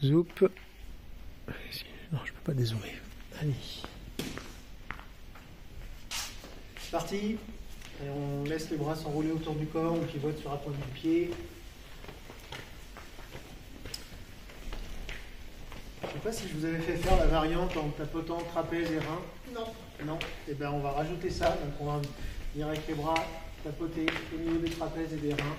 Zoup. Non, je peux pas dézoomer. Allez. C'est parti. Et on laisse les bras s'enrouler autour du corps, on pivote sur la pointe du pied. Je ne sais pas si je vous avais fait faire la variante en tapotant trapèze et rein. Non. Non. Et bien on va rajouter ça. Donc on va venir avec les bras tapoter au niveau des trapèzes et des reins.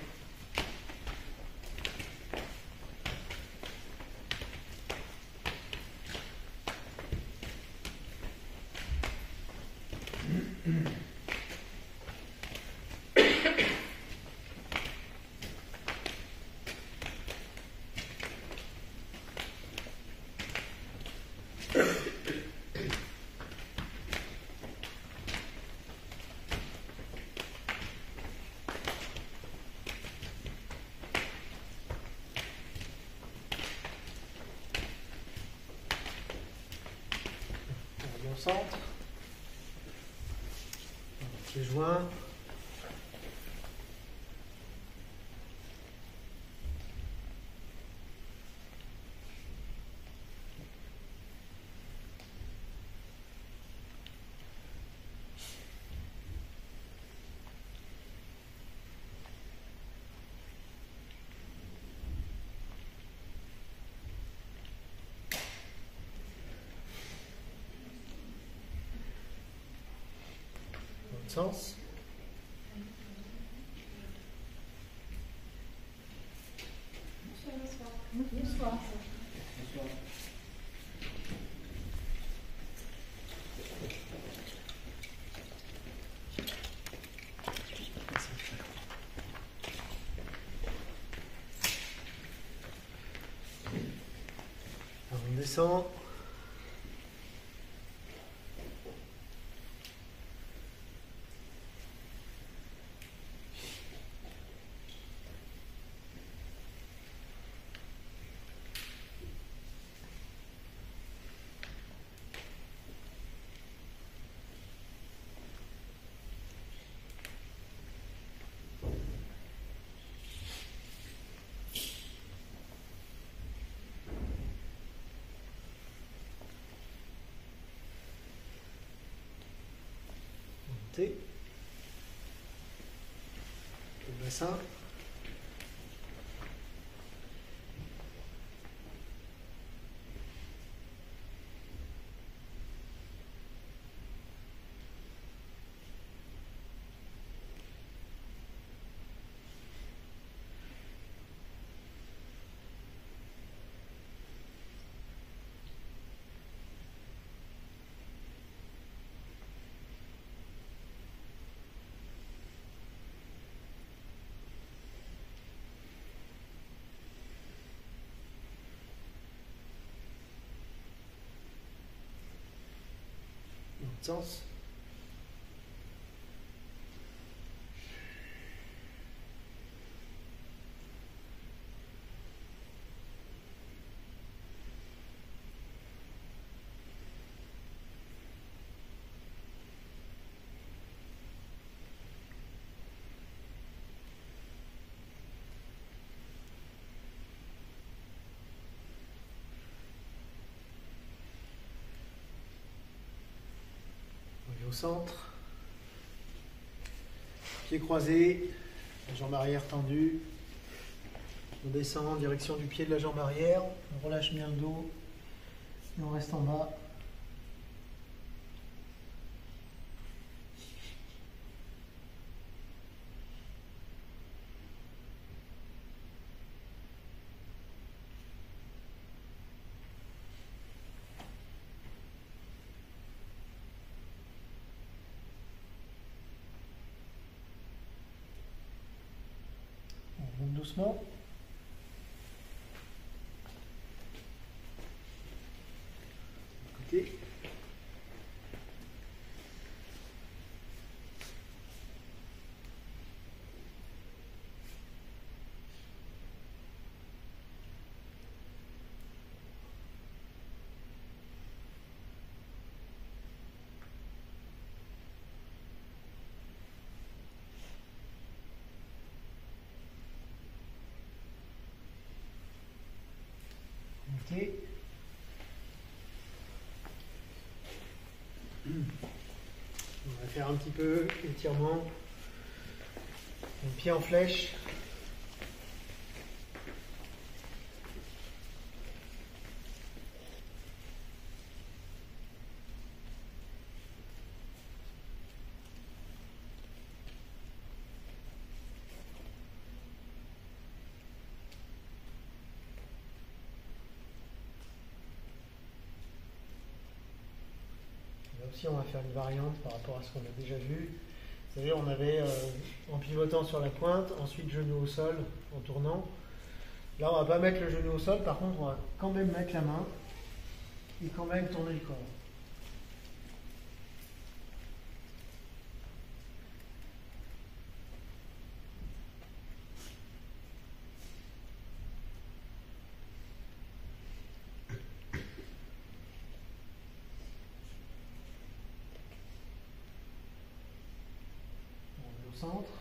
Au centre, pieds joints. Sens. Bonsoir. Alors on descend. Montez. Le bassin. Sens. Au centre, pieds croisés, la jambe arrière tendue, on descend en direction du pied de la jambe arrière, on relâche bien le dos et on reste en bas. On monte doucement. Côté. pied. On va faire un petit peu l'étirement. Le pied en flèche. Là aussi, on va faire une variante par rapport à ce qu'on a déjà vu. C'est-à-dire, on avait en pivotant sur la pointe, ensuite genou au sol en tournant. Là, on va pas mettre le genou au sol, par contre, on va quand même mettre la main et quand même tourner le corps. Centre.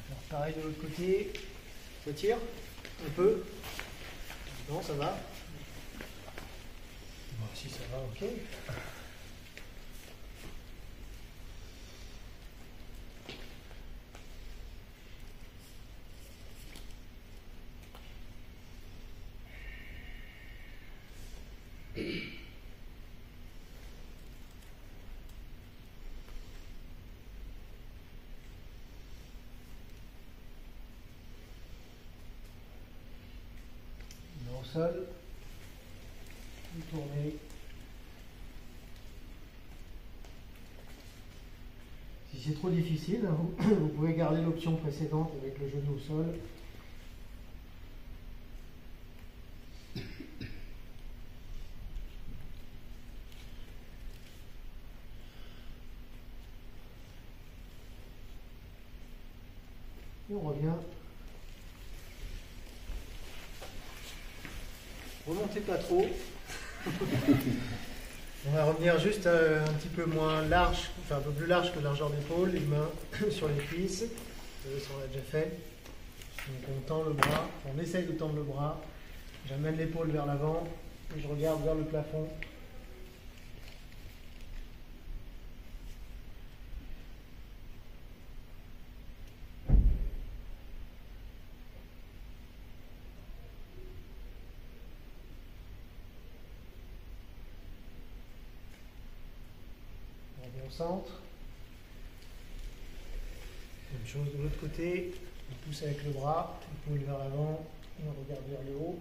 Alors pareil de l'autre côté, ça tire un peu. Non, ça va. Bon, si ça va, ok. Au sol, vous tournez. Si c'est trop difficile, vous pouvez garder l'option précédente avec le genou au sol. Et on revient. Remontez pas trop. On va revenir juste un petit peu moins large, enfin un peu plus large que la largeur d'épaule, les mains sur les cuisses. Ça on l'a déjà fait. Donc on tend le bras, on essaye de tendre le bras. J'amène l'épaule vers l'avant et je regarde vers le plafond. Au centre. Même chose de l'autre côté, on pousse avec le bras, épaule vers l'avant et on regarde vers le haut.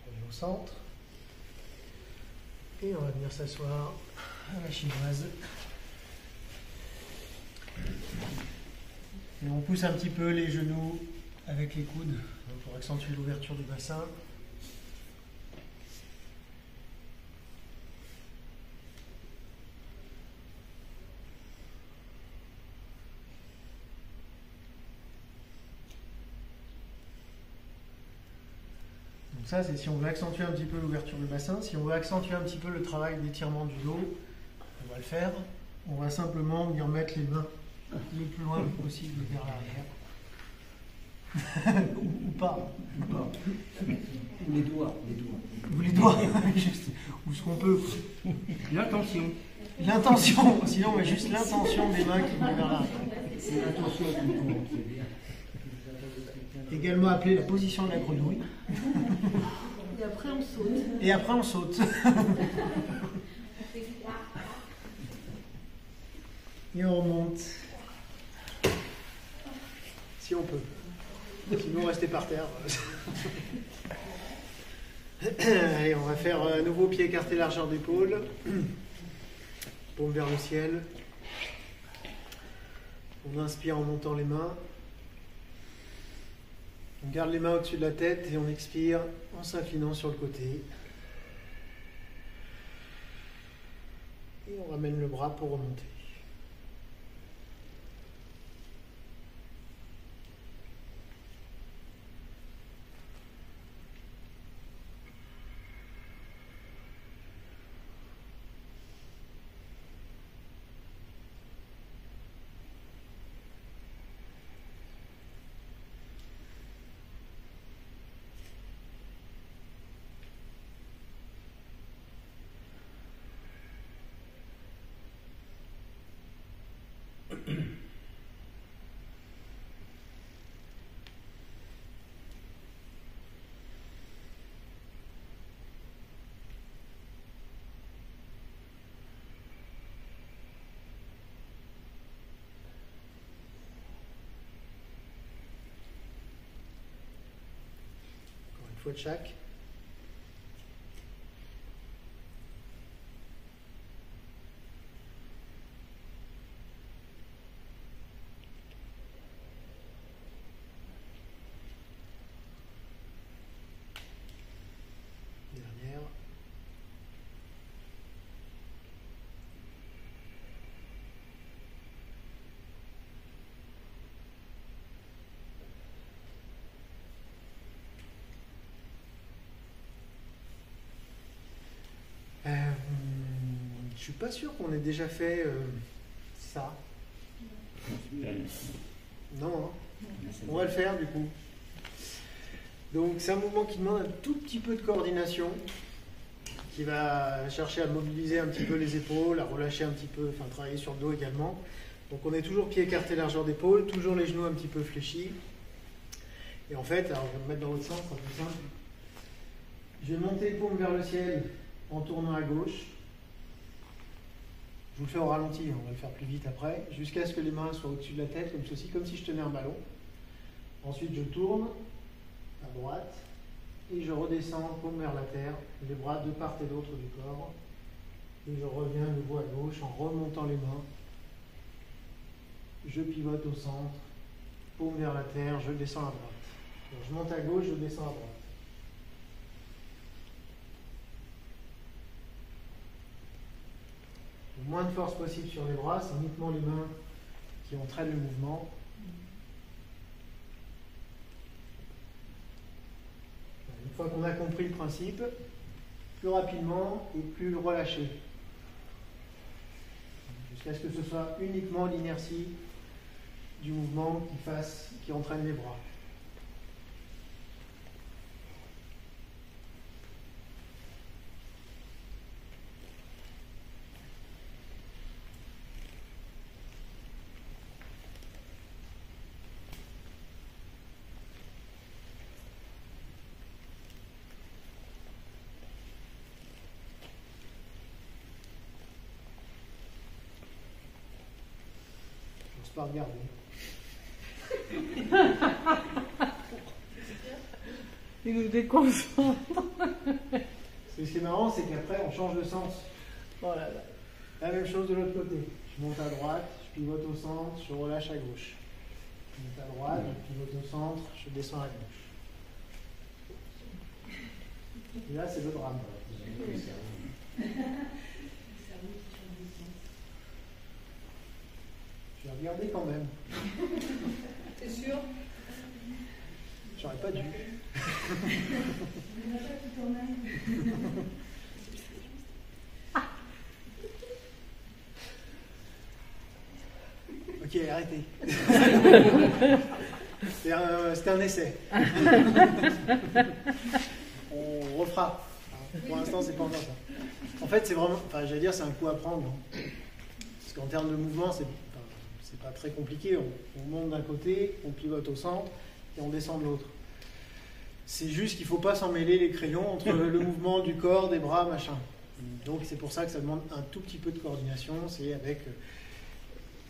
On est au centre. Et on va venir s'asseoir à la chinoise. Et on pousse un petit peu les genoux avec les coudes pour accentuer l'ouverture du bassin. Donc ça, c'est si on veut accentuer un petit peu l'ouverture du bassin. Si on veut accentuer un petit peu le travail d'étirement du dos, on va le faire. On va simplement venir mettre les mains le plus loin possible vers l'arrière. ou pas. Ou les doigts. Ou les doigts, juste. Ou ce qu'on peut. L'intention. L'intention. Sinon, on met juste l'intention des mains qui vont vers l'arrière. C'est l'intention qui compte, c'est bien. Également appelée la position de la grenouille. Et après on saute. Et après on saute. Et on remonte. Si on peut. Sinon restez par terre. Allez, on va faire un nouveau pied écarté largeur d'épaule. Paume vers le ciel. On inspire en montant les mains. On garde les mains au-dessus de la tête et on expire en s'inclinant sur le côté. Et on ramène le bras pour remonter. fois de chaque. Dernière. Je suis pas sûr qu'on ait déjà fait ça. Non, hein. On va le faire du coup. Donc c'est un mouvement qui demande un tout petit peu de coordination, qui va chercher à mobiliser un petit peu les épaules, à relâcher un petit peu, enfin travailler sur le dos également. Donc on est toujours pied écarté, largeur d'épaule, toujours les genoux un petit peu fléchis. Et en fait, alors je vais me mettre dans l'autre sens, c'est plus simple. Je vais monter paume vers le ciel en tournant à gauche. Je vous le fais au ralenti, on va le faire plus vite après, jusqu'à ce que les mains soient au-dessus de la tête, comme ceci, comme si je tenais un ballon. Ensuite, je tourne à droite et je redescends paume vers la terre, les bras de part et d'autre du corps. Et je reviens de nouveau à gauche en remontant les mains. Je pivote au centre, paume vers la terre, je descends à droite. Donc, je monte à gauche, je descends à droite. Le moins de force possible sur les bras, c'est uniquement les mains qui entraînent le mouvement. Une fois qu'on a compris le principe, plus rapidement et plus relâché. Jusqu'à ce que ce soit uniquement l'inertie du mouvement qui entraîne les bras. Pas regarder. Il nous déconcentre. Ce qui est marrant, c'est qu'après, on change de sens. Voilà. La même chose de l'autre côté. Je monte à droite, je pivote au centre, je relâche à gauche. Je monte à droite, je pivote au centre, je descends à gauche. Et là, c'est le drame. Je vais regarder quand même. T'es sûr? J'aurais pas dû. Ok, arrêtez. C'était un essai. On refera. Pour l'instant, c'est pas encore ça. En fait, c'est vraiment, enfin, j'allais dire, c'est un coup à prendre. Parce qu'en termes de mouvement, c'est pas très compliqué. On monte d'un côté, on pivote au centre et on descend de l'autre. C'est juste qu'il ne faut pas s'en mêler les crayons entre le mouvement du corps, des bras, machin. Donc c'est pour ça que ça demande un tout petit peu de coordination.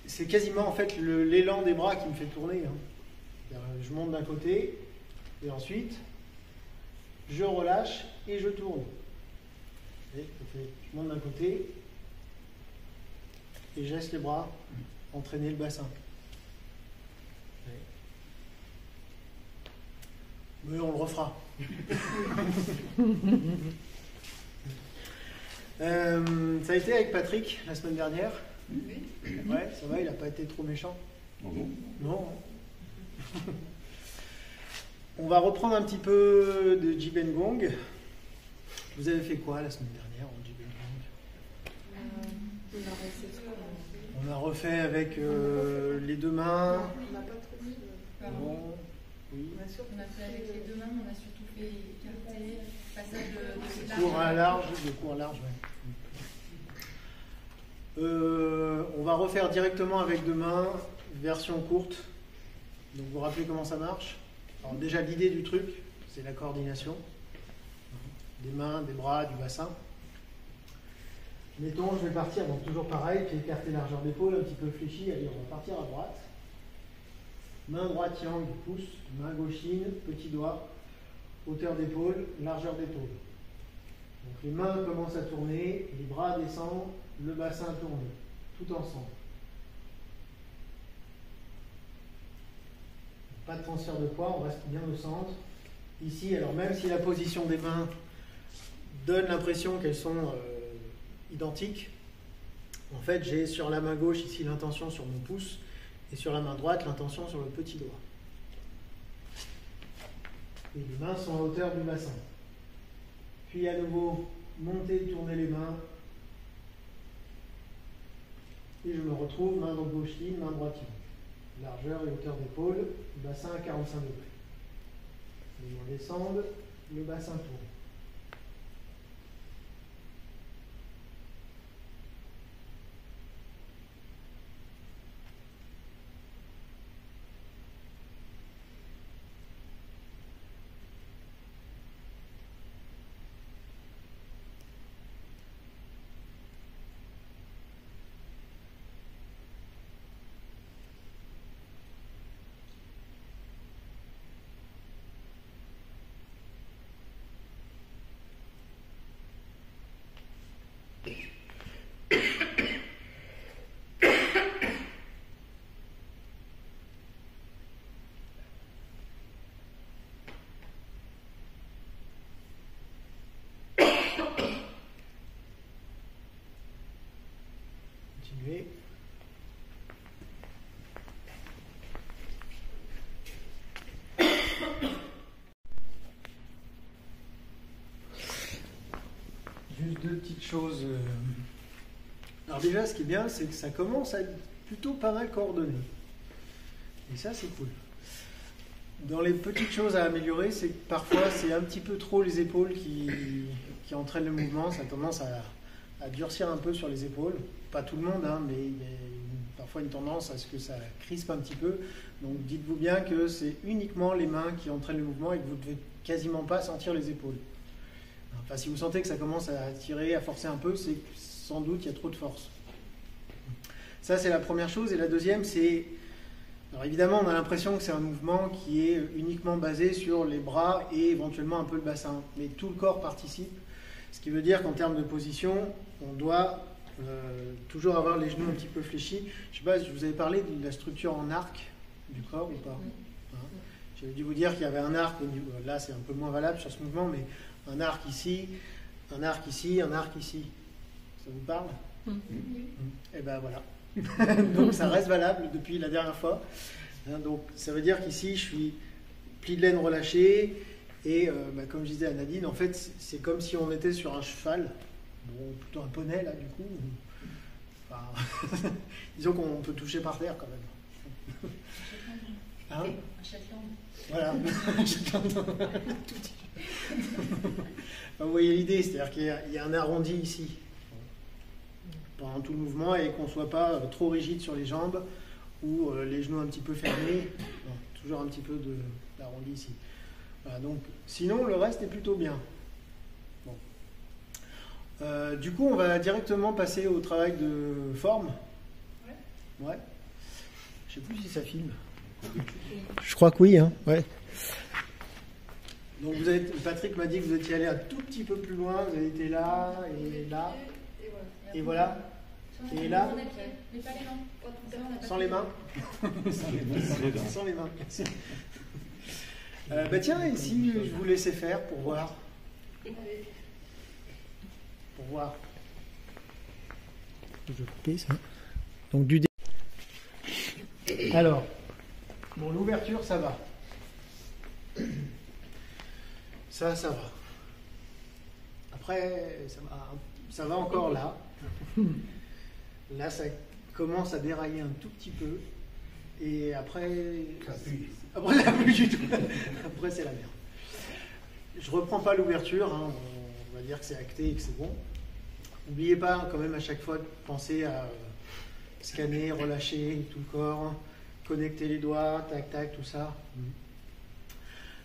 C'est quasiment en fait l'élan des bras qui me fait tourner. Hein. Je monte d'un côté et ensuite je relâche et je tourne. Et je monte d'un côté et je laisse les bras entraîner le bassin. Mais on le refera. Ça a été avec Patrick la semaine dernière. Oui. Ouais, ça va, il n'a pas été trop méchant. Non. On va reprendre un petit peu de Jiben Gong. Vous avez fait quoi la semaine dernière en Jiben Gong? On a refait avec les deux mains. On n'a pas trop fait. Bon, oui. On a fait avec les deux mains, on a surtout fait écarté, passage de Court à large, ouais. On va refaire directement avec deux mains, version courte. Donc vous vous rappelez comment ça marche? Alors déjà l'idée du truc, c'est la coordination. Des mains, des bras, du bassin. Mettons, je vais partir, donc toujours pareil, pied écarté, largeur d'épaule, un petit peu fléchi. Allez, on va partir à droite. Main droite yang, pouce, main gauche yin, petit doigt, hauteur d'épaule, largeur d'épaule. Donc les mains commencent à tourner, les bras descendent, le bassin tourne, tout ensemble. Pas de transfert de poids, on reste bien au centre. Ici, alors même si la position des mains donne l'impression qu'elles sont identiques, en fait j'ai sur la main gauche ici l'intention sur mon pouce et sur la main droite l'intention sur le petit doigt. Et les mains sont à hauteur du bassin. Puis à nouveau, monter, tourner les mains. Et je me retrouve main gauche ligne, main droite ligne. Largeur et hauteur d'épaule, bassin à 45 degrés. Les mains descendent, le bassin tourne. Continuez. Juste deux petites choses. Alors déjà, ce qui est bien, c'est que ça commence à être plutôt pas mal coordonné. Et ça, c'est cool. Dans les petites choses à améliorer, c'est que parfois, c'est un petit peu trop les épaules qui entraînent le mouvement. Ça a tendance à durcir un peu sur les épaules. Pas tout le monde, hein, mais il y a parfois une tendance à ce que ça crispe un petit peu. Donc dites-vous bien que c'est uniquement les mains qui entraînent le mouvement et que vous ne devez quasiment pas sentir les épaules. Enfin, si vous sentez que ça commence à tirer, à forcer un peu, c'est que sans doute il y a trop de force. Ça, c'est la première chose. Et la deuxième, c'est... Alors évidemment, on a l'impression que c'est un mouvement qui est uniquement basé sur les bras et éventuellement un peu le bassin. Mais tout le corps participe. Ce qui veut dire qu'en termes de position, on doit toujours avoir les genoux un petit peu fléchis. Je ne sais pas, je vous avais parlé de la structure en arc du corps ou pas, hein? J'avais dû vous dire qu'il y avait un arc au niveau, là c'est un peu moins valable sur ce mouvement, mais un arc ici, un arc ici, un arc ici. Ça vous parle? Et ben voilà. Donc ça reste valable depuis la dernière fois. Hein, donc ça veut dire qu'ici je suis pli de laine relâché et comme je disais à Nadine, en fait c'est comme si on était sur un cheval, bon, plutôt un poney là du coup. Enfin, disons qu'on peut toucher par terre quand même. Hein? Un Shetland. Voilà. Vous voyez l'idée, c'est-à-dire qu'il y a un arrondi ici pendant tout le mouvement et qu'on ne soit pas trop rigide sur les jambes ou les genoux un petit peu fermés. Non, toujours un petit peu d'arrondi ici. Voilà, donc, sinon, le reste est plutôt bien. Bon. Du coup, on va directement passer au travail de forme. Ouais. Je ne sais plus si ça filme. Je crois que oui. Hein. Ouais. Donc Patrick m'a dit que vous étiez allé un tout petit peu plus loin. Vous avez été là et là. Et voilà. Et là. Mais pas les mains. Sans les mains. Sans les mains. Tiens, ici, je vous laissais faire pour voir. Pour voir. Je vais couper ça. Donc du dé. Alors, bon, l'ouverture, ça va. Ça va. Après, ça va encore là. Là, ça commence à dérailler un tout petit peu. Et après... Après, ça plus du tout. Après, c'est la merde. Je reprends pas l'ouverture. Hein. On va dire que c'est acté et que c'est bon. N'oubliez pas quand même à chaque fois de penser à scanner, relâcher tout le corps, connecter les doigts, tac, tac, tout ça.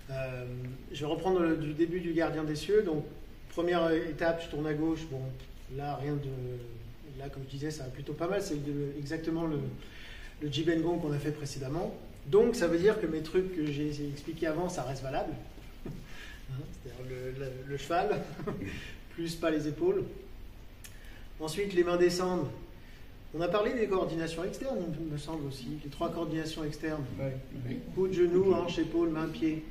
Je vais reprendre du début du gardien des cieux. Donc, première étape, je tourne à gauche. Bon, là, rien de... Là, comme je disais, ça va plutôt pas mal. C'est exactement le Jiben Gong qu'on a fait précédemment. Donc, ça veut dire que mes trucs que j'ai expliqués avant, ça reste valable. hein, c'est-à-dire le cheval, plus pas les épaules. Ensuite, les mains descendent. On a parlé des coordinations externes, il me semble aussi, les 3 coordinations externes. Coude, genou, hanche, épaule, main, pied.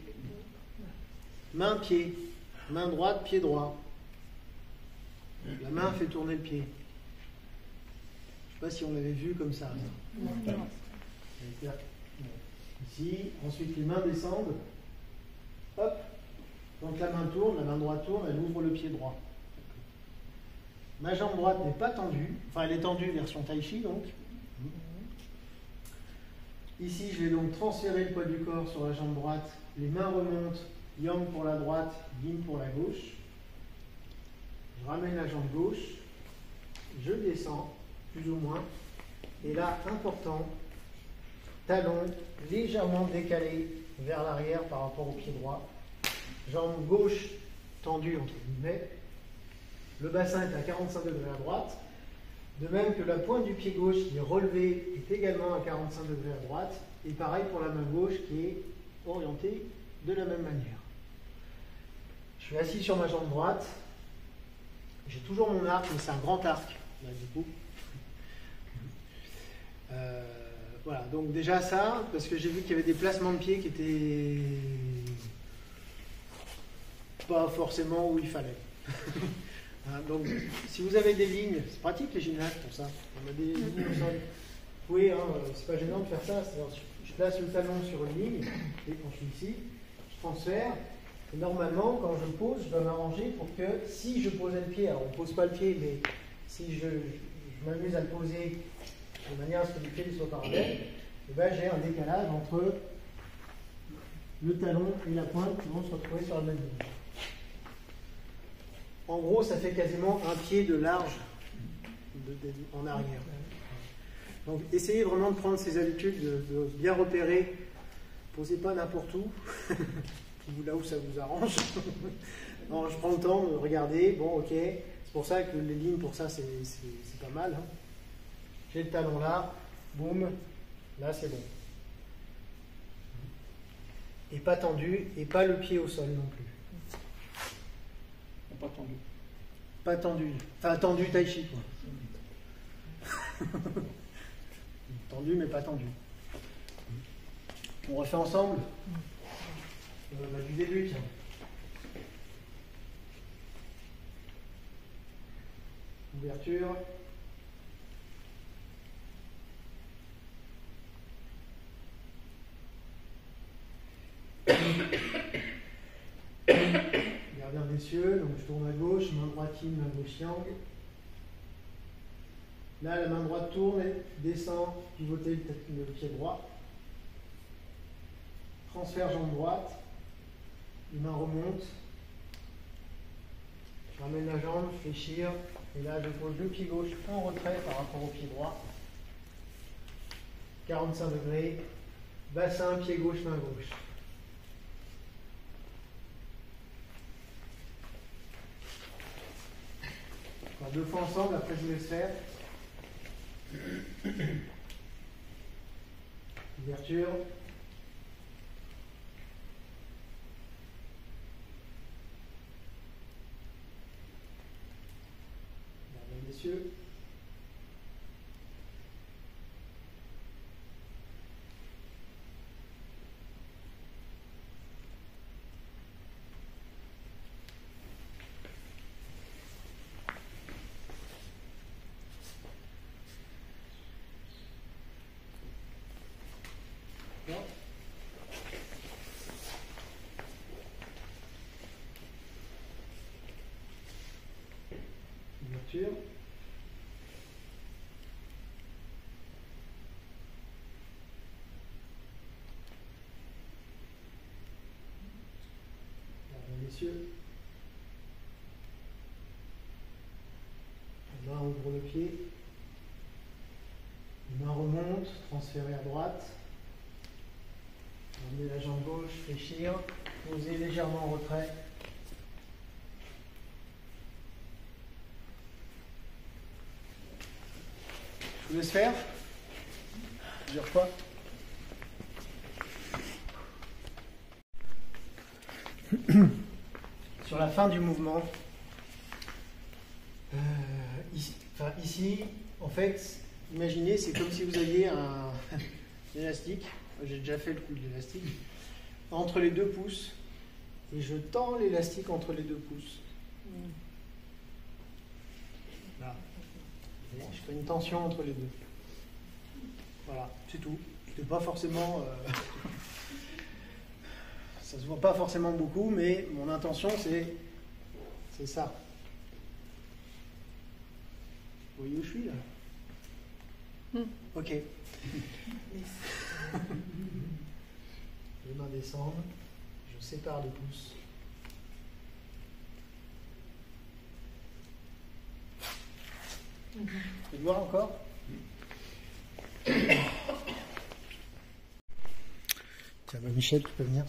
Main, pied. Main droite, pied droit. La main fait tourner le pied. Je ne sais pas si on l'avait vu comme ça. Ici, ensuite les mains descendent. Hop. Donc la main tourne, la main droite tourne, elle ouvre le pied droit. Ma jambe droite n'est pas tendue. Enfin, elle est tendue version tai chi donc. Ici, je vais donc transférer le poids du corps sur la jambe droite. Les mains remontent. Yang pour la droite, Yin pour la gauche. Je ramène la jambe gauche. Je descends, plus ou moins. Et là, important, talon légèrement décalé vers l'arrière par rapport au pied droit. Jambe gauche tendue, entre guillemets. Le bassin est à 45 degrés à droite. De même que la pointe du pied gauche qui est relevée est également à 45 degrés à droite. Et pareil pour la main gauche qui est orientée de la même manière. Je suis assis sur ma jambe droite. J'ai toujours mon arc, mais c'est un grand arc, là, du coup. Voilà, donc déjà ça, parce que j'ai vu qu'il y avait des placements de pied qui étaient pas forcément où il fallait. Hein, donc, si vous avez des lignes, c'est pratique les gymnastes pour ça. On a des lignes au sol. Oui, hein, c'est pas gênant de faire ça. Je place le talon sur une ligne, et quand je suis ici, je transfère. Et normalement, quand je pose, je dois m'arranger pour que si je posais le pied, alors on ne pose pas le pied, mais si je m'amuse à le poser de manière à ce que les pieds soient parallèles, et ben j'ai un décalage entre le talon et la pointe qui vont se retrouver sur la même ligne. En gros, ça fait quasiment un pied de large en arrière. Donc, essayez vraiment de prendre ces habitudes, de bien repérer. Posez pas n'importe où, là où ça vous arrange. Non, je prends le temps de regarder. Bon, ok. C'est pour ça que les lignes, pour ça, c'est pas mal. Hein. J'ai le talon là. Boum. Là, c'est bon. Et pas tendu, et pas le pied au sol non plus. Pas tendu. Pas tendu. Enfin, tendu tai chi, quoi. Tendu, mais pas tendu. On refait ensemble du début, tiens. Ouverture. Gardien des cieux, donc je tourne à gauche, main droite yin, main gauche yang. Là, la main droite tourne, descend, pivotez le pied droit. Transfert jambe droite. Les mains remontent. Je ramène la jambe, je fléchir. Et là, je pose le pied gauche en retrait par rapport au pied droit. 45 degrés. Bassin, pied gauche, main gauche. Encore 2 fois ensemble, après je vous laisse faire. Ouverture. Gardien des cieux. Ouverture. Gardien des cieux. La main ouvre le pied. La main remonte, transférée à droite. Emmenez la jambe gauche, fléchir. Posez légèrement en retrait. Je vous laisse faire. Plusieurs fois. sur la fin du mouvement. Ici, en fait, imaginez, c'est comme si vous aviez un élastique. J'ai déjà fait le coup de l'élastique. Entre les deux pouces. Et je tends l'élastique entre les deux pouces. Là. Je fais une tension entre les deux. Voilà, c'est tout. C'est pas forcément... ça se voit pas forcément beaucoup, mais mon intention, c'est ça. Vous voyez où je suis, là? Ok. Les mains descendent. Je sépare les pouces. Vous pouvez voir encore? Tiens, Michel, tu peux venir.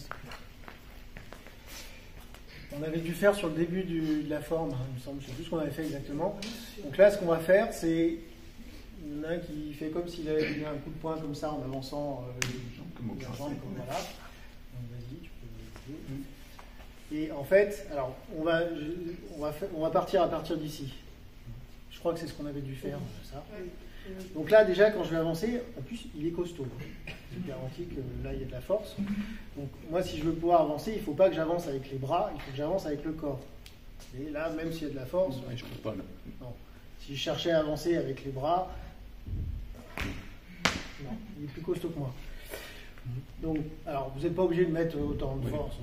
On avait dû faire sur le début de la forme, hein, il me semble, je ne sais plus ce qu'on avait fait exactement. Donc là, ce qu'on va faire, c'est... Il y en a un qui fait comme s'il avait donné un coup de poing comme ça en avançant les jambes, comme voilà. Donc vas-y, tu peux... Et en fait, alors, on va partir à partir d'ici. Je crois que c'est ce qu'on avait dû faire, ça. Donc là, déjà, quand je vais avancer, en plus, il est costaud. Je garantis que là, il y a de la force. Donc moi, si je veux pouvoir avancer, il ne faut pas que j'avance avec les bras, il faut que j'avance avec le corps. Et là, même s'il y a de la force... Ouais, je ne peux pas, là. Non. Si je cherchais à avancer avec les bras... Non, il est plus costaud que moi. Donc, alors, vous n'êtes pas obligé de mettre autant de force.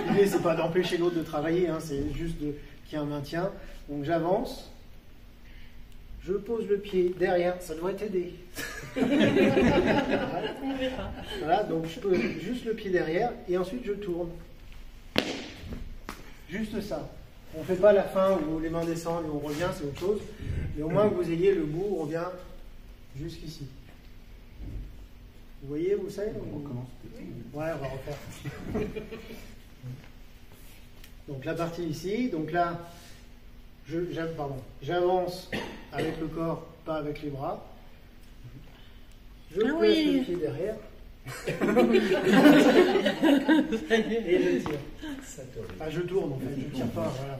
L'idée, c'est pas d'empêcher l'autre de travailler, hein, c'est juste qu'il y ait un maintien. Donc, j'avance. Je pose le pied derrière, ça devrait t'aider. Voilà, donc je pose juste le pied derrière et ensuite je tourne. Juste ça. On ne fait pas la fin où les mains descendent et on revient, c'est autre chose. Mais au moins que vous ayez le bout, on revient jusqu'ici. Vous voyez, vous savez? On recommence. Ouais, on va refaire. Donc la partie ici, donc là, j'avance avec le corps, pas avec les bras. Je place le pied derrière. Et je tire. Ah, je tourne en fait, je tire pas, voilà.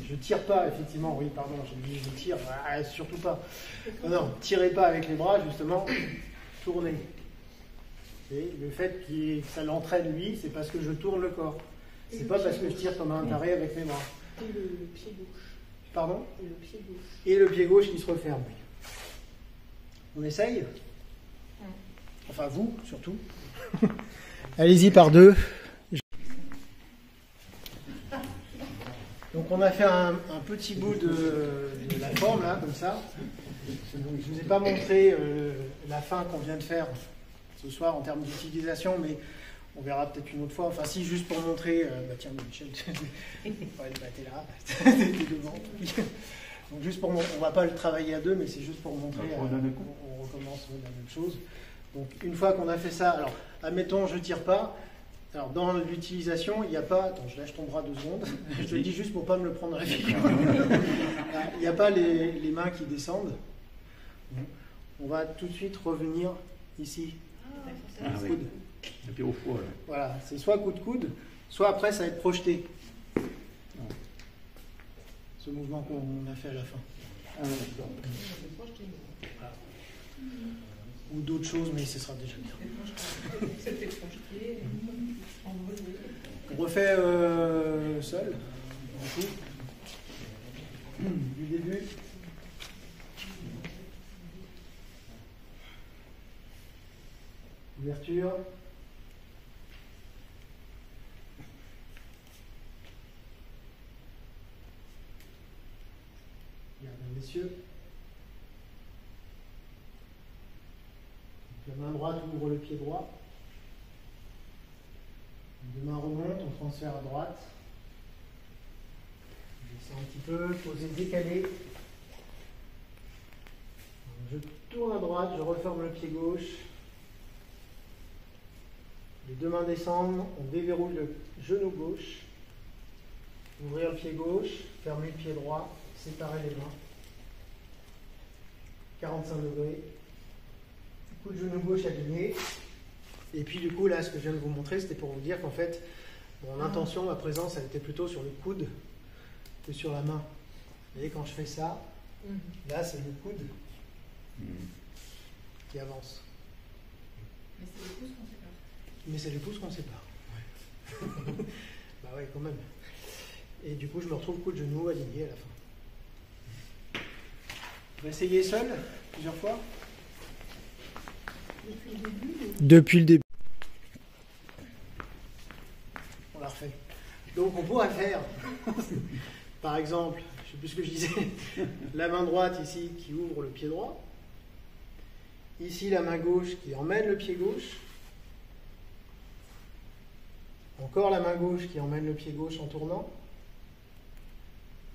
Je tire pas, effectivement, oui, pardon, j'ai dit je tire, ah, surtout pas. Non, tirez pas avec les bras, justement, tournez. Et le fait que ça l'entraîne lui, c'est parce que je tourne le corps. C'est pas parce que je tire comme un taré avec mes bras. Et le pied gauche. Pardon? Et le pied gauche. Et le pied gauche qui se referme. On essaye? Enfin, vous, surtout. Allez-y par deux. Donc, on a fait un petit bout de la forme, là, comme ça. Donc, je ne vous ai pas montré la fin qu'on vient de faire ce soir en termes d'utilisation, mais on verra peut-être une autre fois. Enfin, si, juste pour montrer... tiens, Michel, ouais, t'es là, t'es devant. Donc, juste pour montrer, on ne va pas le travailler à deux, mais c'est juste pour montrer. On recommence la même chose. Donc, une fois qu'on a fait ça, alors, admettons, je ne tire pas. Alors, dans l'utilisation, il n'y a pas... Attends, je lâche ton bras 2 secondes. Je te le dis juste pour ne pas me le prendre à la figure. Il n'y a pas les mains qui descendent. On va tout de suite revenir ici. Ah oui. Coude. Et puis au foie, là. Voilà, c'est soit coup de coude, soit après ça va être projeté. Ce mouvement qu'on a fait à la fin. Voilà. Ou d'autres choses, mais ce sera déjà bien. On refait seul, du coup, du début. Ouverture. Regardez, messieurs. La main droite ouvre le pied droit. Les deux mains remontent, on transfère à droite. Je descends un petit peu, posé, décalé. Je tourne à droite, je referme le pied gauche. Les deux mains descendent, on déverrouille le genou gauche. Ouvrir le pied gauche, fermer le pied droit, séparer les mains. 45 degrés. Coup de genou gauche aligné. Et puis du coup, là, ce que je viens de vous montrer, c'était pour vous dire qu'en fait, Mon intention, ma présence, elle était plutôt sur le coude que sur la main. Vous voyez, quand je fais ça, là, c'est le coude qui avance. Mais c'est le pouce qu'on sépare. Mais c'est le pouce qu'on sépare. Ouais. Bah ouais, quand même. Et du coup, je me retrouve coude genou aligné à la fin. On va essayer seul, plusieurs fois. Depuis le début, Depuis le début. On la refait. Donc on pourrait faire, par exemple, je ne sais plus ce que je disais, la main droite ici qui ouvre le pied droit. Ici la main gauche qui emmène le pied gauche. Encore la main gauche qui emmène le pied gauche en tournant.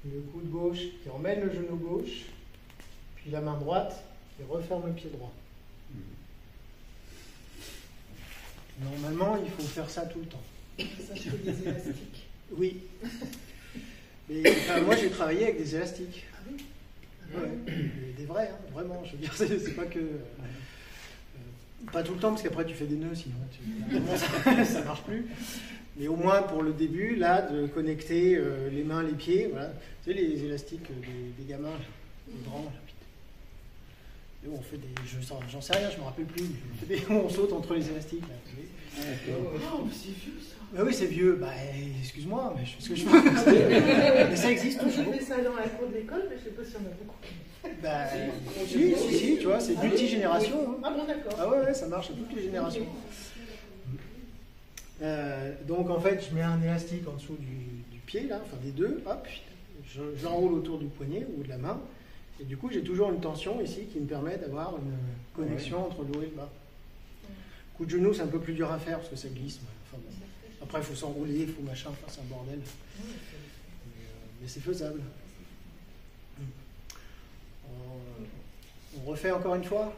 Le coude gauche qui emmène le genou gauche. Puis la main droite qui referme le pied droit. Normalement, il faut faire ça tout le temps. ça je fais des élastiques. Oui. Mais enfin, moi, j'ai travaillé avec des élastiques. Ah oui. Ouais. Des vrais, hein, vraiment. Je veux dire, c'est pas que... pas tout le temps, parce qu'après, tu fais des nœuds, sinon ça marche plus. Mais au moins, pour le début, là, de connecter les mains, les pieds, voilà. Tu sais, les élastiques des gamins, là, les grands, là. Et on fait des... J'en sais rien, je me rappelle plus. On saute entre les élastiques, là. Oh, c'est vieux ça. Bah oui, c'est vieux. Bah, excuse-moi, mais je fais ce que je peux. Mais ça existe J'ai toujours. fait ça dans la cour de l'école, mais je sais pas si on a beaucoup. Bah, si, tu vois, c'est multigénération. Hein. Ah bon, d'accord. Ah ouais, ça marche à toutes les générations. Donc en fait, je mets un élastique en dessous du pied, là, enfin des deux, hop, j'enroule autour du poignet ou de la main, et du coup j'ai toujours une tension ici qui me permet d'avoir une connexion entre le haut et le bas. Coup de genou, c'est un peu plus dur à faire parce que ça glisse. Enfin, bon. Après, il faut s'enrouler, il faut machin, enfin, c'est un bordel. Mais c'est faisable. On refait encore une fois.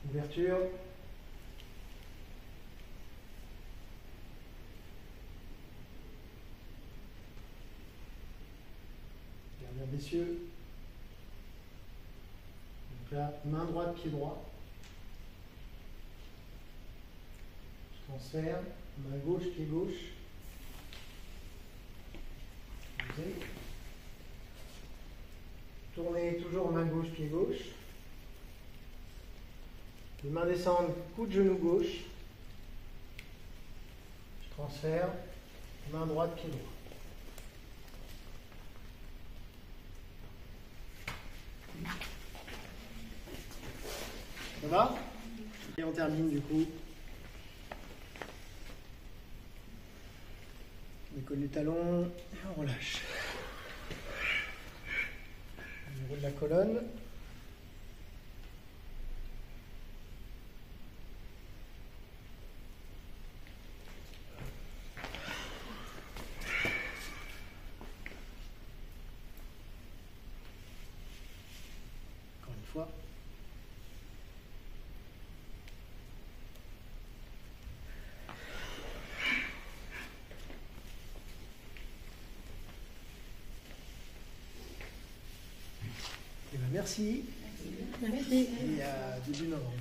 Ouverture. Dernière messieurs. Donc là, main droite, pied droit. Je transfère. Main gauche, pied gauche. Posez. Tournez toujours main gauche, pied gauche. Les mains descendent, coude genou gauche. Je transfère. Main droite, pied droit. Ça va? Et on termine du coup. On décolle les talons, on relâche. Au niveau de la colonne. Encore une fois. Eh ben, merci. Merci. Et à début novembre.